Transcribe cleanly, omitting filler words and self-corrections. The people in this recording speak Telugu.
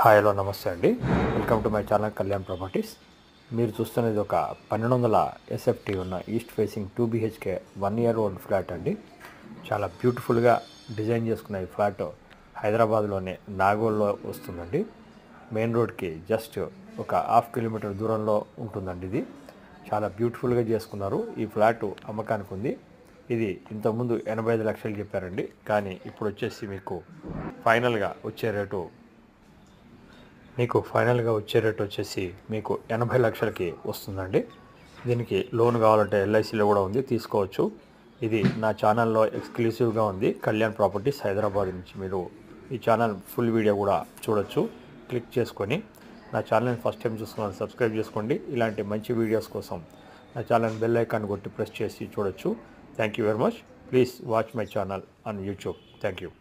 హాయ్ హలో నమస్తే అండి. Welcome to my channel Kalyan properties. మీరు చూస్తున్నది ఒక 1200 ఎస్ఎఫ్టీ ఉన్న east facing 2 BHK 1 year old flat అండి. చాలా బ్యూటిఫుల్గా డిజైన్ చేసుకున్న ఈ ఫ్లాట్ హైదరాబాద్లోనే నాగోల్లో వస్తుందండి. మెయిన్ రోడ్కి జస్ట్ ఒక 1/2 kilometer దూరంలో ఉంటుందండి. ఇది చాలా బ్యూటిఫుల్గా చేసుకున్నారు. ఈ ఫ్లాట్ అమ్మకానికి ఉంది. ఇది ఇంతకుముందు 85 లక్షలు చెప్పారండి, కానీ ఇప్పుడు వచ్చేసి మీకు ఫైనల్గా వచ్చే రేటు వచ్చేసి మీకు 80 లక్షలకి వస్తుందండి. దీనికి లోన్ కావాలంటే LICలో కూడా ఉంది, తీసుకోవచ్చు. ఇది నా ఛానల్లో ఎక్స్క్లూసివ్గా ఉంది. కళ్యాణ్ ప్రాపర్టీస్ హైదరాబాద్ నుంచి మీరు ఈ ఛానల్ ఫుల్ వీడియో కూడా చూడొచ్చు. క్లిక్ చేసుకొని నా ఛానల్ని ఫస్ట్ టైం చూసుకుని సబ్స్క్రైబ్ చేసుకోండి. ఇలాంటి మంచి వీడియోస్ కోసం నా ఛానల్ బెల్ ఐకాన్ కొట్టి ప్రెస్ చేసి చూడొచ్చు. Thank you very much. Please watch my channel on YouTube. Thank you.